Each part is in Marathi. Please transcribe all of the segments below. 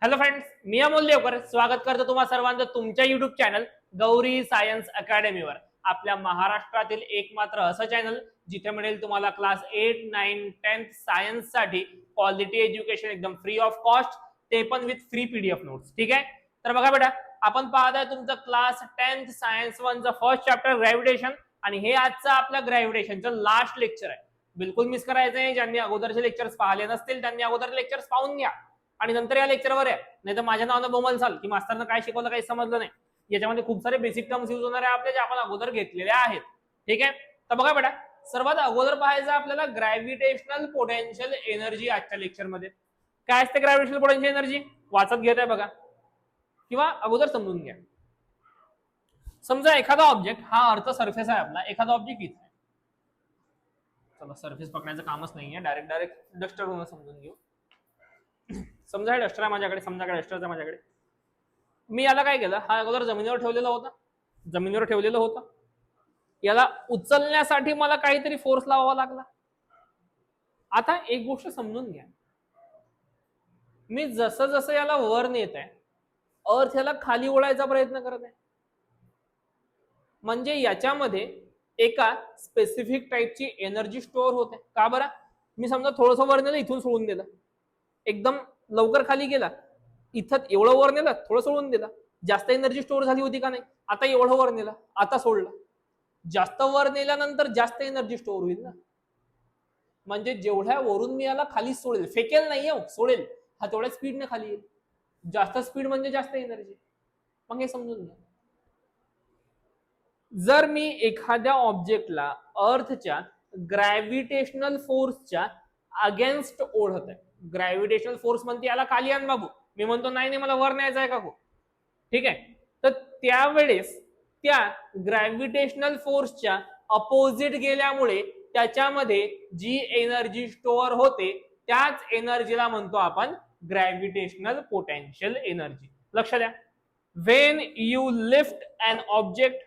हॅलो फ्रेंड्स, मी अमोल देवकर स्वागत करतो तुम्हा सर्वांचं तुमच्या युट्यूब चॅनल गौरी सायन्स अकॅडमीवर. आपल्या महाराष्ट्रातील एकमात्र असं चॅनल जिथे मिळेल तुम्हाला क्लास 8, 9, 10 सायन्स साठी क्वालिटी एज्युकेशन एकदम फ्री ऑफ कॉस्ट, ते पण विथ फ्री पीडीएफ नोट्स. ठीक आहे, तर बघा बेटा, आपण पाहताय तुमचं क्लास 10 सायन्स 1चं फर्स्ट चॅप्टर ग्रॅव्हिटेशन, आणि हे आजचं आपलं ग्रॅव्हिटेशनचं लास्ट लेक्चर आहे. बिलकुल मिस करायचं नाही. ज्यांनी अगोदरचे लेक्चर्स पाहिले नसतील त्यांनी अगोदर लेक्चर्स पाहून घ्या आणि नंतर या लेक्चरवर आहे. नाही तर माझ्या नावानं बोमलसाल की मास्तरनं काय शिकवलं काही समजलं नाही. याच्यामध्ये खूप सारे बेसिक टर्म्स यूज होणार आहे आपले, जे आपण अगोदर घेतलेले आहेत. ठीक आहे, तर बघा बेटा, सर्वात अगोदर पाहायचं आपल्याला ग्रॅव्हिटेशनल पोटेन्शियल एनर्जी. आजच्या लेक्चरमध्ये काय असते ग्रॅव्हिटेशनल पोटेन्शियल एनर्जी, वाचत घेत आहे बघा किंवा अगोदर समजून घ्या. समजा एखादा ऑब्जेक्ट, हा अर्थ सरफेस आहे आपला, एखादा ऑब्जेक्ट इथे आहे. चला, सरफेस पकडायचं कामच नाहीये, डायरेक्ट डस्टर होऊन समजून घेऊ. समजा हे डस्टर आहे माझ्याकडे, समजा काय डस्टर आहे माझ्याकडे. मी याला काय केलं, हा अगोदर जमिनीवर ठेवलेलं होतं. याला उचलण्यासाठी मला काहीतरी फोर्स लावावा लागला. आता एक गोष्ट समजून घ्या, मी जसं जसं याला वर नेत आहे, अर्थ याला खाली ओढायचा प्रयत्न करत आहे. म्हणजे याच्यामध्ये एका स्पेसिफिक टाईपची एनर्जी स्टोअर होते. का बरं? मी समजा थोडंसं वर नेलं, इथून सोडून दिलं, एकदम लवकर खाली गेला, इथं एवढं वर नेलं, थोडं सोडून दिलं, जास्त एनर्जी स्टोअर झाली होती का नाही? आता एवढं वर नेलं, आता सोडलं, जास्त वर नेल्यानंतर जास्त एनर्जी स्टोअर होईल ना. म्हणजे जेवढ्या वरून मी याला खाली सोडेल, फेकेल नाही, सोडेल, हा तेवढ्या स्पीडने खाली येईल. जास्त स्पीड म्हणजे जास्त एनर्जी. मग हे समजून घ्या, जर मी एखाद्या ऑब्जेक्टला अर्थच्या ग्रॅव्हिटेशनल फोर्सच्या अगेन्स्ट ओढत आहे, ग्रॅव्हिटेशनल फोर्स म्हणते याला खाली आण बाबू, मी म्हणतो नाही मला वर न्यायचं आहे का हो, ठीक आहे, तर त्यावेळेस त्या ग्रॅव्हिटेशनल फोर्सच्या अपोजिट गेल्यामुळे त्याच्यामध्ये जी एनर्जी स्टोअर होते त्याच एनर्जीला म्हणतो आपण ग्रॅव्हिटेशनल पोटेन्शियल एनर्जी. लक्ष द्या, when you lift an object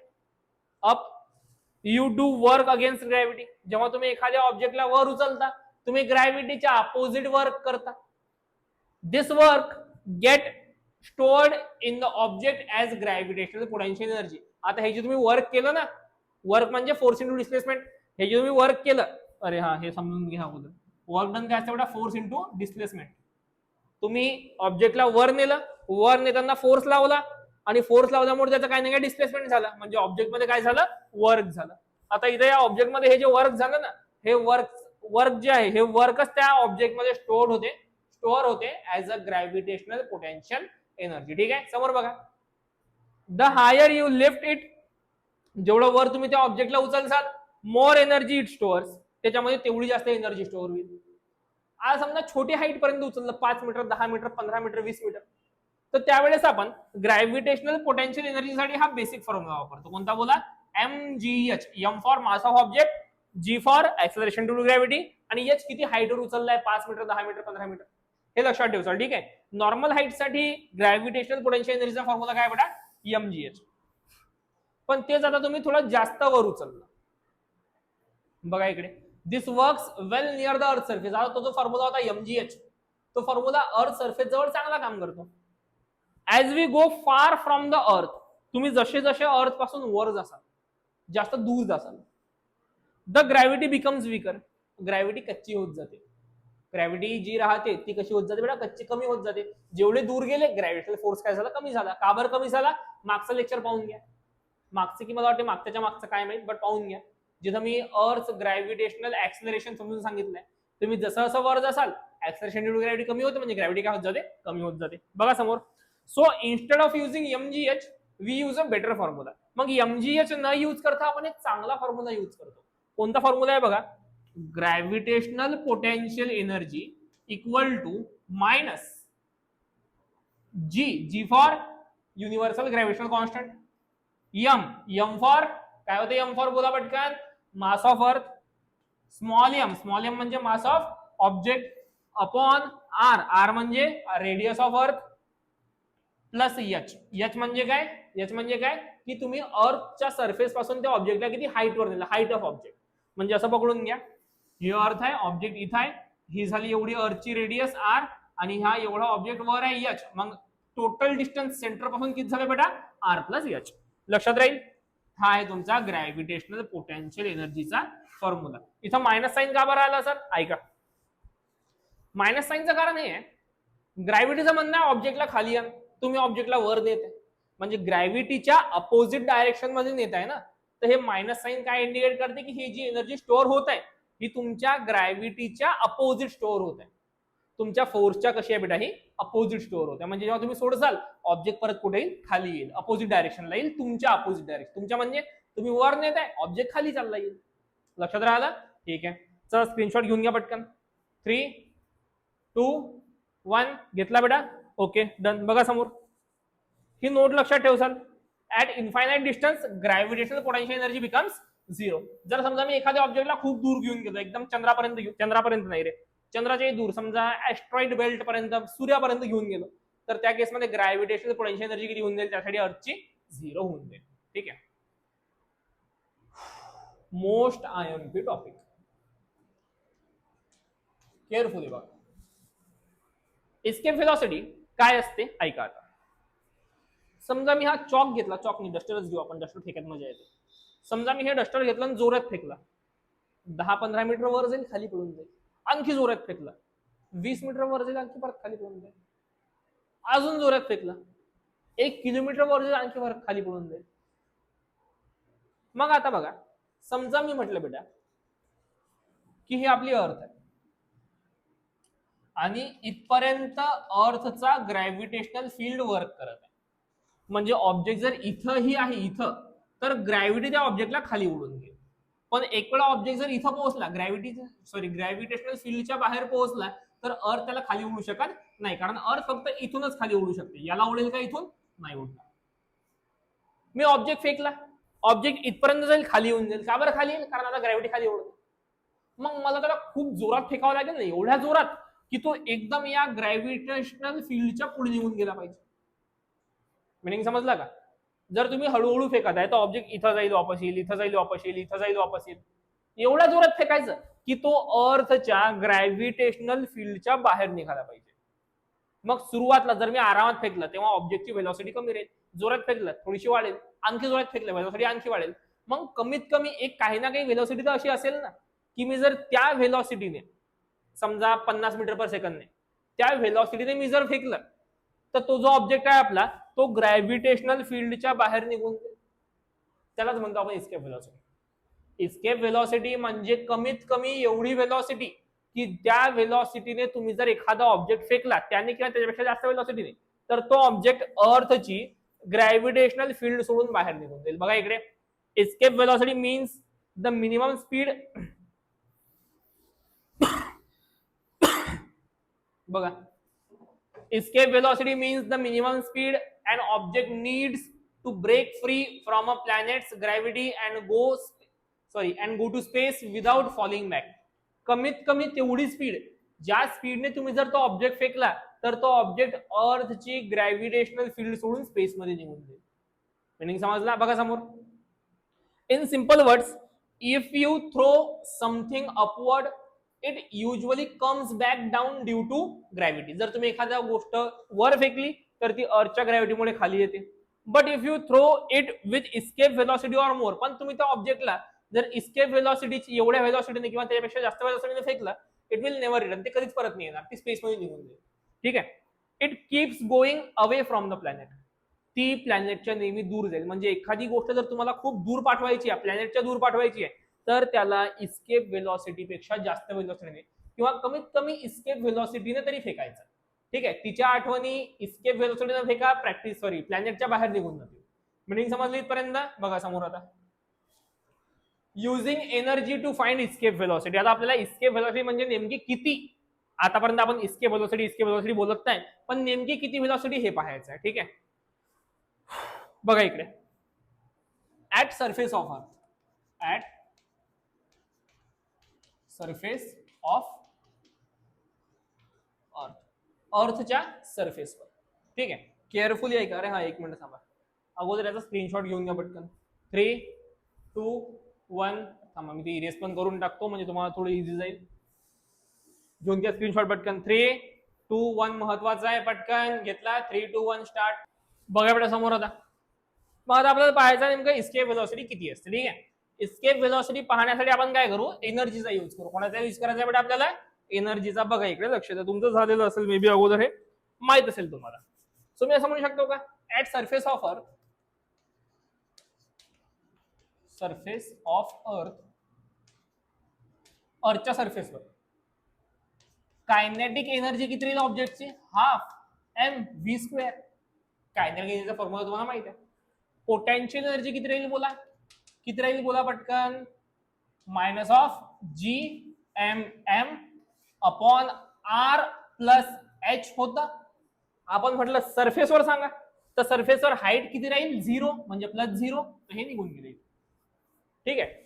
up you do work against gravity. जेव्हा तुम्ही एखाद्या ऑब्जेक्टला वर उचलता, तुम्ही ग्रॅव्हिटीच्या अपोजिट वर्क करता. This work gets stored in the object as gravitational potential energy. आता हे जे तुम्ही वर्क केलं ना, वर्क म्हणजे फोर्स इंटू डिस्प्लेसमेंट, हे जे तुम्ही वर्क केलं, अरे हा हे समजून घ्या अगोदर, वर्क डन काय असतं, फोर्स इंटू डिस्प्लेसमेंट. तुम्ही ऑब्जेक्टला वर नेलं, वर नेताना फोर्स लावला, आणि फोर्स लावल्यामुळे त्याचं काय नाही, डिस्प्लेसमेंट झालं, म्हणजे ऑब्जेक्ट मध्ये काय झालं, वर्क झालं. आता इथे या ऑब्जेक्ट मध्ये हे जे वर्क झालं ना, हे वर्क जे आहे, हे वर्कच त्या ऑब्जेक्ट मध्ये स्टोअर होते as a gravitational potential energy. ठीक आहे, समोर बघा, the higher you lift it, जेवढं वर तुम्ही त्या ऑब्जेक्टला उचलसाल, मोर एनर्जी इट स्टोअर्स, त्याच्यामध्ये तेवढी जास्त एनर्जी स्टोअर होईल. आज समजा छोटी हाईट पर्यंत उचललं, 5 मीटर, 10 मीटर, 15 मीटर, 20 मीटर, तर त्यावेळेस आपण ग्रॅव्हिटेशनल पोटेन्शियल एनर्जीसाठी हा बेसिक फॉर्म्युला वापरतो. कोणता बोला? mgh. M for mass of object, g for acceleration due to gravity, आणि एच किती हाईटवर उचललाय, 5 मीटर, 10 मीटर, 15 मीटर, हे लक्षात ठेवाल. ठीक आहे, नॉर्मल हाईट साठी ग्रॅव्हिटेशनल पोटेन्शियल एनर्जीचा फॉर्म्युला काय बेटा? mgh. पण तेच आता तुम्ही थोडं जास्त वर उचललं, बघा इकडे, this works well near the earth surface. आता तो जो फॉर्म्युला होता mgh, तो फॉर्म्युला अर्थ सरफेस जवळ चांगला काम करतो. As we go far from the earth, तुम्ही जसे जसे अर्थ पासून वर जासाल, जास्त दूर जासाल, the gravity becomes weaker, gravity कच्ची होत जाते. ग्रॅव्हिटी जी राहते ती कशी होत जाते बेटा? कच्ची, कमी होत जाते. जेवढे दूर गेले ग्रॅव्हिटेशनल फोर्स काय झाला? कमी झाला. का बरं कमी झाला? मागचं लेक्चर पाहून घ्या, मागचं की मला वाटते मागच्या मागचं काय माहित, बट पाहून घ्या, जिथं मी अर्थ ग्रॅव्हिटेशनल ऍक्सलरेशन समजून सांगितलंय. तुम्ही जसं जसं वर जासाल, ऍक्सलरेशन ड्यू टू ग्रॅव्हिटी कमी होते, म्हणजे ग्रॅव्हिटी काय होत जाते? कमी होत जाते. बघा समोर, so instead of using mgh we use a better formula. मग mgh न यूज करता आपण एक चांगला फॉर्म्युला यूज करतो. कोणता फॉर्म्युला आहे बघा? Gravitational potential energy equal to minus G for universal gravitational constant, M for काय होते? एम फॉर बोला पटकन, mass of earth, small m म्हणजे mass of object, upon R म्हणजे radius of earth, plus h म्हणजे काय की तुम्ही अर्थच्या सरफेस पासून त्या ऑब्जेक्टला किती हाईट वर नेला, हाईट ऑफ ऑब्जेक्ट. म्हणजे असं पकडून घ्या, हे अर्थ आहे, ऑब्जेक्ट इथं आहे, ही झाली एवढी अर्थची रेडियस आर, आणि हा एवढा ऑब्जेक्ट वर आहे एच, मग टोटल डिस्टन्स सेंटर पासून किती झालं बेटा आर प्लस एच. लक्षात राहील. हा आहे तुमचा ग्रॅव्हिटेशनल पोटेन्शियल एनर्जीचा फॉर्म्युला. इथं मायनस साईन का बरं आला सर? ऐका, मायनस साईनचं कारण हे आहे, ग्रॅव्हिटीचं म्हणणं आहे ऑब्जेक्टला खाली आण, तुम्ही ऑब्जेक्टला वर नेत आहे, म्हणजे ग्रॅव्हिटीच्या अपोजिट डायरेक्शन मध्ये नेत आहे ना. तर हे मायनस साईन काय इंडिकेट करते की ही जी एनर्जी स्टोअर होत आहे ही तुमच्या ग्रॅव्हिटीच्या अपोजिट स्टोअर होत आहे. तुमच्या फोर्सच्या कशी आहे बेटा ही अपोजिट स्टोअर होते, म्हणजे जेव्हा तुम्ही सोडसाल ऑब्जेक्ट परत कुठे येईल खाली येईल, अपोजिट डायरेक्शनला येईल, तुमच्या अपोजिट डायरेक्शन. तुमच्या म्हणजे तुम्ही वर नेत आहे ऑब्जेक्ट खाली चालला येईल. लक्षात राहिलं? ठीक आहे, चला स्क्रीनशॉट घेऊन घ्या पटकन. 3, 2, 1 घेतला बेटा. Okay done. बघा समोर ही नोट लक्षात ठेवसाल. At infinite distance gravitational potential energy becomes 0. जर समजा मी एखाद्या ऑब्जेक्टला खूप दूर घेऊन गेलो, एकदम चंद्रापर्यंत नाही रे, चंद्राच्या दूर, समजा ऍस्ट्रॉइड बेल्ट पर्यंत, सूर्यापर्यंत घेऊन गेलो, तर त्या केसमध्ये ग्रॅव्हिटेशनल पोटेन्शियल एनर्जी किती होऊन जाईल? त्यासाठी अर्थची 0 होऊन जाईल. ठीक आहे. मोस्ट आयएमपी टॉपिक, केअरफुली बघा. एस्केप व्हेलॉसिटी काय असते ऐका आता. समजा मी हा चॉक घेतला, चॉकनी डस्टरच घेऊ आपण, डस्टर फेकत मजा येते. समजा मी हे डस्टर घेतलं आणि जोरात फेकला, 10-15 मीटर वर जाईल, खाली पडून जाईल. आणखी जोरात फेकला, 20 मीटर वर जाईल, आणखी परत खाली पडून जाईल. अजून जोरात फेकला, 1 किलोमीटर वर जाईल, आणखी परत खाली पडून जाईल. मग आता बघा, समजा मी म्हटलं बेटा की ही आपली अर्थ आहे आणि इथपर्यंत अर्थचा ग्रॅव्हिटेशनल फील्ड वर्क करत आहे, म्हणजे ऑब्जेक्ट जर इथंही आहे इथं, तर ग्रॅव्हिटी त्या ऑब्जेक्टला खाली उडून घेईल. पण एक वेळा ऑब्जेक्ट जर इथं पोहोचला, ग्रॅव्हिटेशनल फील्डच्या बाहेर पोहोचला, तर अर्थ त्याला खाली उडू शकत नाही, कारण अर्थ फक्त इथूनच खाली उडू शकते. याला उडेल का इथून? नाही उडणार. मी ऑब्जेक्ट फेकला, ऑब्जेक्ट इथपर्यंत जाईल, खाली येऊन जाईल. का बरं खाली येईल? कारण आता ग्रॅव्हिटी खाली उडते. मग मला त्याला खूप जोरात फेकावं लागेल ना, एवढ्या जोरात की तो एकदम या ग्रॅव्हिटेशनल फील्डच्या पुढे निघून गेला पाहिजे. मिनिंग समजला का? जर तुम्ही हळूहळू फेकत आहे तर ऑब्जेक्ट इथं जाईल वापस येईल, इथं जाईल वापस येईल, इथं जाईल वापस येईल. एवढ्या जोरात फेकायचं की तो अर्थच्या ग्रॅव्हिटेशनल फील्डच्या बाहेर निघाला पाहिजे. मग सुरुवातला जर मी आरामात फेकलं तेव्हा ऑब्जेक्टची व्हेलॉसिटी कमी राहील, जोरात फेकलं थोडीशी वाढेल, आणखी जोरात फेकलं व्हेलॉसिटी आणखी वाढेल. मग कमीत कमी एक काही ना काही व्हेलॉसिटी तर अशी असेल ना की मी जर त्या व्हेलॉसिटीने, समजा 50 मीटर पर सेकंदने, त्या व्हेलॉसिटीने मी जर फेकलं तर तो जो ऑब्जेक्ट आहे आपला तो ग्रॅव्हिटेशनल फील्डच्या बाहेर निघून जाईल. त्यालाच म्हणतो आपण इस्केप व्हेलॉसिटी. इस्केप व्हेलॉसिटी म्हणजे कमीत कमी एवढी व्हेलॉसिटी की त्या व्हेलॉसिटीने तुम्ही जर एखादा ऑब्जेक्ट फेकला त्याने किंवा त्याच्यापेक्षा जास्त व्हेलॉसिटीने, तर तो ऑब्जेक्ट अर्थची ग्रॅव्हिटेशनल फील्ड सोडून बाहेर निघून जाईल. बघा इकडे, escape velocity means the minimum speed. बघा, escape velocity means the minimum speed an object needs to break free from a planet's gravity and go to space without falling back. कमीत कमी तेवढी स्पीड, ज्या स्पीडने तुम्ही जर तो ऑब्जेक्ट फेकला तर तो ऑब्जेक्ट अर्थची ग्रॅव्हिटेशनल फील्ड सोडून स्पेस मध्ये निघून जाईल. मीनिंग समजला? बघा समोर. In simple words, if you throw something upward it usually comes back down due to gravity. जर तुम्ही एखाद्या गोष्ट वर फेकली तर ती अर्थच्या ग्रॅव्हिटीमुळे खाली येते. But if you throw it with escape velocity or more, पण तुम्ही त्या ऑब्जेक्टला जर इस्केप व्हेलॉसिटीची एवढ्या व्हेलॉसिटीने किंवा त्याच्यापेक्षा जास्त व्हेलॉसिटीने फेकलं, इट विल नेव्हर रिटर्न. ते कधीच परत नाही येणार, ती स्पेसमध्ये निघून जाईल. ठीक आहे. It keeps going away from the planet. ती प्लॅनेटच्या नेहमी दूर जाईल. म्हणजे एखादी गोष्ट जर तुम्हाला खूप दूर पाठवायची आहे, प्लॅनेटच्या दूर पाठवायची आहे, तर त्याला इस्केप व्हेलॉसिटीपेक्षा जास्त व्हेलॉसिटीने किंवा कमीत कमी इस्केप व्हेलॉसिटीने तरी फेकायचं. ठीक आहे. तिच्या आठवणी इस्केप व्हेलॉसिटीने फेका, प्लॅनेटच्या बाहेर निघून जातील. मिनिंग समजली इथपर्यंत? बघा समोर आता, using energy to find escape velocity. आता आपल्याला इस्केप व्हेलॉसिटी म्हणजे नेमकी किती, आतापर्यंत आपण इस्केप व्हेलॉसिटी बोलत नाही, पण नेमकी किती व्हेलॉसिटी हे पाहायचं आहे. ठीक आहे. बघा इकडे, at surface of earth, at surface of earth, अर्थच्या सरफेसवर. ठीक आहे. केअरफुली ऐका. अरे हा एक मिनिट थांबा, अगोदर याचा स्क्रीनशॉट घेऊन घ्या पटकन. 3, 2, 1 थांबा, मी ते इरेज पण करून टाकतो म्हणजे तुम्हाला थोडं इझी जाईल. घेऊन घ्या स्क्रीनशॉट पटकन. 3, 2 1 महत्वाचा आहे, पटकन घेतला. 3 2 1 स्टार्ट. बघा बेटा समोर आता. मग आता आपल्याला पाहायचं नेमकं इस्केप व्हेलॉसिटी किती असते. ठीक आहे, इस्केप व्हेलॉसिटी पाहण्यासाठी आपण काय करू, एनर्जीचा यूज करू. कोणाचा यूज करायचा बेटा आपल्याला, एनर्जीचा. बघा इकडे लक्ष द्या, तुमचं झालेलं असेल मे बी अगोदर, हे माहित असेल तुम्हाला. सो मी असं म्हणू शकतो का, at surface of earth, surface of earth, अर्थच्या सरफेसवर कायनेटिक एनर्जी किती राहील ऑब्जेक्टची, half m v square. Kinetic एनर्जीचा फॉर्म्युला तुम्हाला माहित आहे. पोटेन्शियल एनर्जी किती राहील बोला, किती राहील बोला पटकन, minus of G M m upon r plus h होता. आपण म्हटलं सरफेसवर सांगा, तर सरफेसवर हाईट किती राहील, 0 म्हणजे प्लस 0, तर हे निघून गेले. ठीक आहे,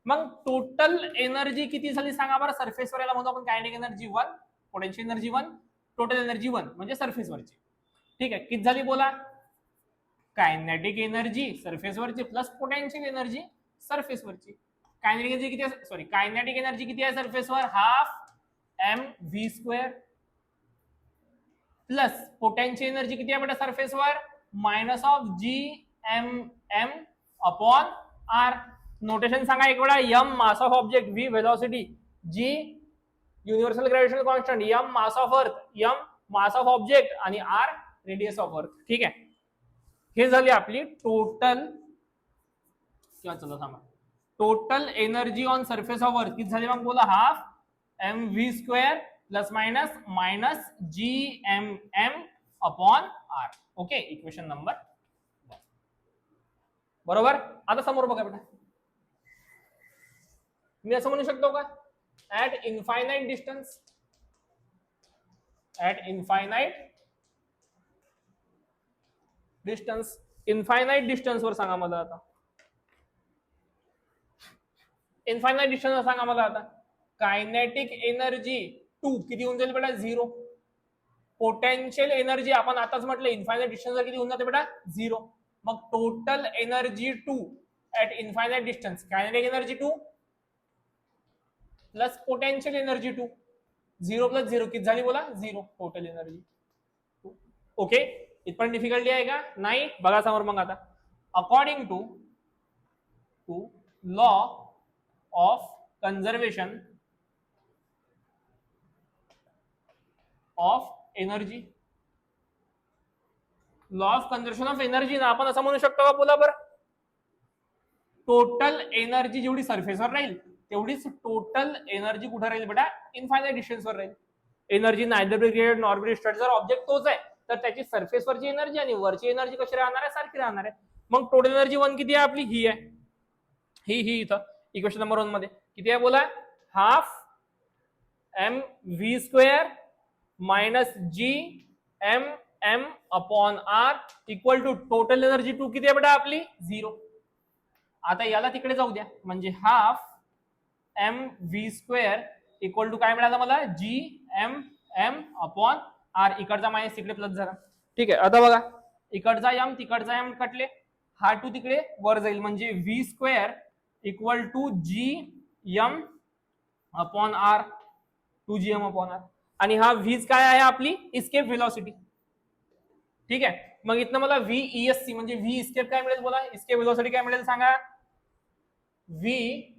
मग टोटल एनर्जी किती झाली सांगा बरं सरफेसवर. याला म्हणतो आपण kinetic energy 1, potential energy 1, total energy 1 म्हणजे सरफेसवरची. ठीक आहे, किती झाली बोला, कायनेटिक एनर्जी सरफेसवरची प्लस पोटेन्शियल एनर्जी सरफेसवरची. कायनेटिक एनर्जी किती आहे, सॉरी कायनेटिक एनर्जी किती आहे सरफेसवर, half m v square, plus potential energy किती आहे बेटा सरफेसवर, minus of G M m upon R. Notation सांगा एक वेळा, m mass of object, v velocity, G universal gravitational constant, M mass of earth, m mass of object आणि आर रेडियस ऑफ अर्थ. ठीक आहे, हे झाली आपली टोटल, किंवा चला सांगा total energy on surface of earth किती झाली मग बोला, half m v square plus minus minus g M m upon r. Okay, equation number बरोबर. आता समोर बघा बेटा, मी असं म्हणू शकतो का, at infinite distance, at infinite distance, infinite distance वर सांगा मला आता, इनफायनाइट डिस्टन्स सांगा मला आता, कायनेटिक एनर्जी 2 किती होऊन जाईल बेटा, 0. पोटेन्शियल एनर्जी आपण आताच म्हटलं इनफायनाइट डिस्टन्स किती होऊन जाते बेटा, 0. मग total energy 2 at infinite distance, kinetic energy 2 plus potential energy 2, 0 plus 0 किती झाली बोला, 0 टोटल एनर्जी. ओके, इथपर्यंत डिफिकल्टी आहे का, नाही. बघा समोर मग आता, according to law of conservation of energy, law of conservation of energy ना आपण असं म्हणू शकतो का बोला बरं, टोटल एनर्जी जेवढी सरफेसवर राहील तेवढीच टोटल एनर्जी कुठे राहील बेटा, इनफायनाइट डिस्टन्सवर राहील. Energy neither be created nor be destroyed. जर ऑब्जेक्ट तोच आहे तर त्याची सरफेसवरची एनर्जी आणि वरची एनर्जी कशी राहणार आहे, सारखी राहणार आहे. मग टोटल एनर्जी 1 किती आहे आपली, ही आहे, ही इथं इक्वेशन नंबर 1 मध्ये किती आहे बोला, half m v square minus g M m upon r equal to total energy 2 किती आहे बेटा आपली, 0. आता याला तिकडे जाऊ द्या, म्हणजे half m v square equal to काय मिळालं मला, g M m upon r. इकडचा मायनस तिकडे प्लस झाला. ठीक आहे, आता बघा इकडचा एम तिकडचा एम कटले, हा 2 तिकडे वर जाईल, म्हणजे v square equal to g m upon r, 2gm upon r. आणि हा व्हीज काय आहे आपली, इस्केप व्हेलॉसिटी. ठीक आहे, मग इथनं मला व्ही ईएससी म्हणजे व्ही इस्केप काय मिळेल बोला, इस्केप व्हेलॉसिटी काय मिळेल सांगा, व्ही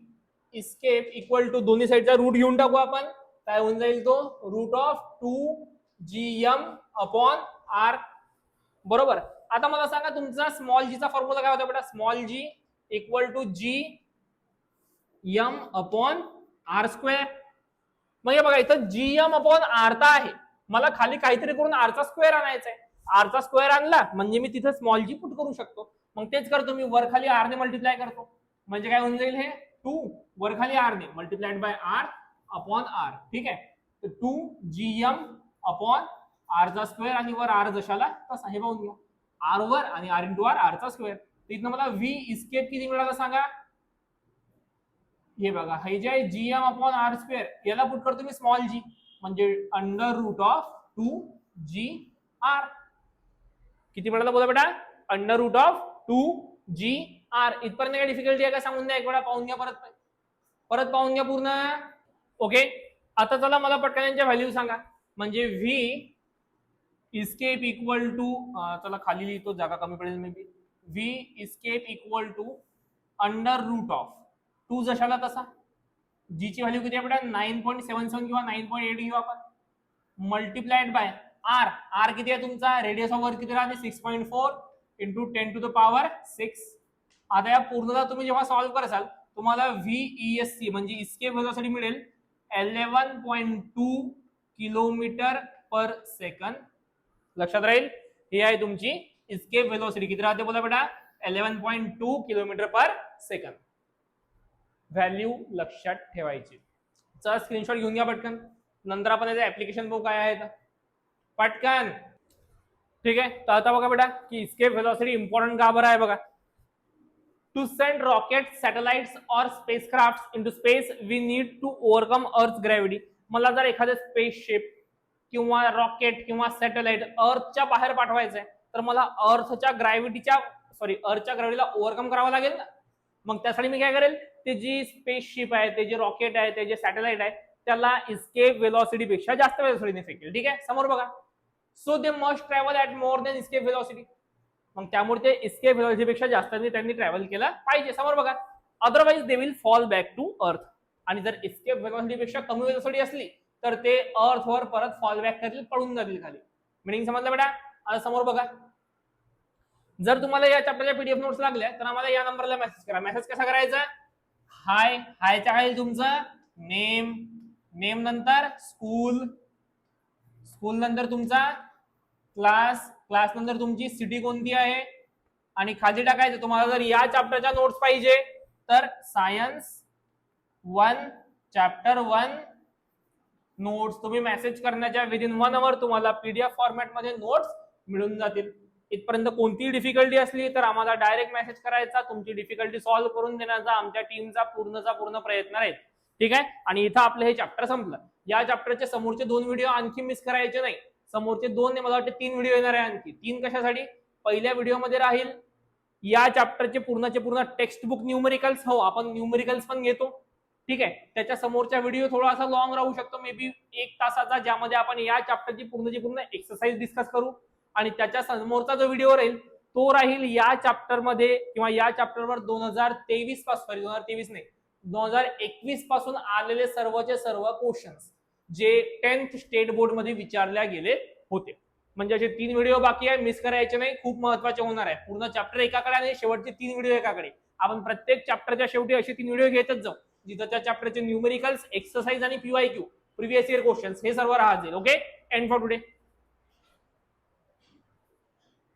इस्केप इक्वल टू दोन्ही साईडचा रूट घेऊन टाकू आपण, काय होऊन जाईल तो, route of 2gm upon R. बरोबर. आता मला सांगा तुमचा स्मॉल जी चा फॉर्म्युला काय होता बेटा, small g equal to g m upon r square. मग हे बघा इथं जीएम अपॉन आर ता आहे, मला खाली काहीतरी करून आरचा स्क्वेअर आणायचा आहे. आरचा स्क्वेअर आणला म्हणजे मी तिथे स्मॉल जी पुट करू शकतो. मग तेच करतो मी, वर खाली आर ने मल्टिप्लाय करतो, म्हणजे काय होऊन जाईल हे 2 वर खाली आर ने multiplied by r upon r. ठीक आहे, तर 2gm अपॉन आरचा स्क्वेअर आणि वर आर जशाला तसा, हे पाहून घ्या, आर वर आणि आर इंटू आर, आरचा स्क्वेअर. इथनं मला व्ही इस्केप किती मिळाला सांगा, हे बघा हे जे आहे जीएम अपॉन आर स्क्वेअर, याला पुट करतो मी स्मॉल जी, म्हणजे अंडर रूट ऑफ 2gr. किती मिळालं बोला बेटा, अंडर रूट ऑफ 2gr. इथपर्यंत काय डिफिकल्टी आहे का सांगून द्या एक वेळा, पाहून घ्या, परत पाहून घ्या पूर्ण. ओके, आता चला मला पटकन यांच्या व्हॅल्यू सांगा. म्हणजे व्ही इस्केप इक्वल टू, चला खाली लिहितो, जागा कमी पडेल maybe. V escape equal to under root of two जशाला तसा, जी ची व्हॅल्यू किती आहे 9.77 किंवा 9.8 घेऊ आपण, मल्टिप्लाइड बाय आर. आर किती आहे तुमचा, रेडियस ऑफ वर्क किती राहते 6.4 इंटू 10⁶. आता या पूर्णला तुम्ही जेव्हा सॉल्व्ह कराल तुम्हाला VESC म्हणजे इस्केप व्हेलॉसिटी मिळेल 11.2 किलोमीटर पर सेकंड. लक्षात राहील, ही आहे तुमची इस्केप व्हेलॉसिटी. किती राहते बोला बेटा, 11.2 किलोमीटर पर सेकंड. व्हॅल्यू लक्षात ठेवायची. चला स्क्रीनशॉट घेऊन घ्या पटकन, नंतर आपण याचं ऍप्लिकेशन बघू काय आहे पटकन. ठीक आहे, तर आता बघा बेटा की इस्केप व्हेलॉसिटी इम्पॉर्टंट का बरं आहे बघा. टू सेंड रॉकेट, सॅटेलाइट्स और spacecraft into space we need to overcome earth gravity. मला जर एखादं स्पेसशिप किंवा रॉकेट किंवा सॅटेलाइट अर्थच्या बाहेर पाठवायचं आहे तर मला अर्थच्या ग्रॅव्हिटीला ओव्हरकम करावं लागेल ना. मग त्यासाठी मी काय करेल, ते जी स्पेसशिप आहे, ते जे रॉकेट आहे, ते जे सॅटेलाइट आहे, त्याला इस्केप व्हेलॉसिटी पेक्षा जास्त व्हेलॉसिटीने फेकेल. ठीक आहे, समोर बघा. So they must travel at more than escape velocity. मग त्यामुळे ते इस्केप व्हेलॉसिटी पेक्षा जास्त त्यांनी ट्रॅव्हल केला पाहिजे. समोर बघा. Otherwise they will fall back to earth. आणि जर इस्केप व्हेलॉसिटी पेक्षा कमी व्हेलॉसिटी असली तर ते अर्थवर परत फॉल बॅक करतील, पडून जातील खाली. मिनिंग समजलं बेटा. आता समोर बघा. जर तुम्हाला या चॅप्टरच्या पीडीएफ नोट्स लागल्या तर आम्हाला या नंबरला मेसेज करा. मेसेज कसा करायचा, हाय, हायच्या खाली तुमचं नेम, नेम नंतर स्कूल, स्कूल नंतर तुमचा क्लास, क्लास नंतर तुमची सिटी कोणती आहे, आणि खाली टाकायचं तुम्हाला जर या चॅप्टरच्या नोट्स पाहिजे तर सायन्स 1 चॅप्टर 1 नोट्स. तुम्ही मेसेज करण्याच्या विदिन 1 आवर तुम्हाला पीडीएफ फॉर्मॅट मध्ये नोट्स मिळून जातील. इथपर्यंत कोणतीही डिफिकल्टी असली तर आम्हाला डायरेक्ट मेसेज करायचा, तुमची डिफिकल्टी सॉल्व्ह करून देण्याचा आमच्या टीमचा पूर्ण प्रयत्न राहील. ठीक आहे, आणि इथं आपलं हे चॅप्टर संपलं. या चॅप्टरचे समोरचे 2 व्हिडिओ आणखी मिस करायचे नाही. समोरचे 2 नाही, मला वाटतं 3 व्हिडिओ येणार आहे आणखी. 3 कशासाठी, पहिल्या व्हिडिओमध्ये राहील या चॅप्टरचे पूर्ण टेक्स्ट बुक न्यूमेरिकल्स. हो, आपण न्यूमेरिकल्स पण घेतो. ठीक आहे, त्याच्या समोरचा व्हिडिओ थोडासा लॉंग राहू शकतो, मे बी 1 तासाचा, ज्यामध्ये आपण या चॅप्टरची पूर्ण एक्सरसाइज डिस्कस करू. आणि त्याच्या समोरचा जो व्हिडिओ राहील तो राहील या चॅप्टर मध्ये किंवा या चॅप्टरवर 2023 पासून, 2023 नाही 2021 पासून आलेले सर्वचे सर्व क्वेश्चन्स जे 10th स्टेट बोर्ड मध्ये विचारल्या गेले होते. म्हणजे असे 3 व्हिडिओ बाकी आहे, मिस करायचे नाही, खूप महत्वाचे होणार आहे. पूर्ण चॅप्टर एकाकडे आणि शेवटचे 3 व्हिडिओ एकाकडे. आपण प्रत्येक चॅप्टरच्या शेवटी असे 3 व्हिडिओ घेतच जाऊ, जिथं त्या चॅप्टरचे न्यूमेरिकल्स, एक्सरसाइज आणि PYQ प्रिव्हियस इयर क्वेश्चन्स हे सर्व राहतील. Okay, end for today.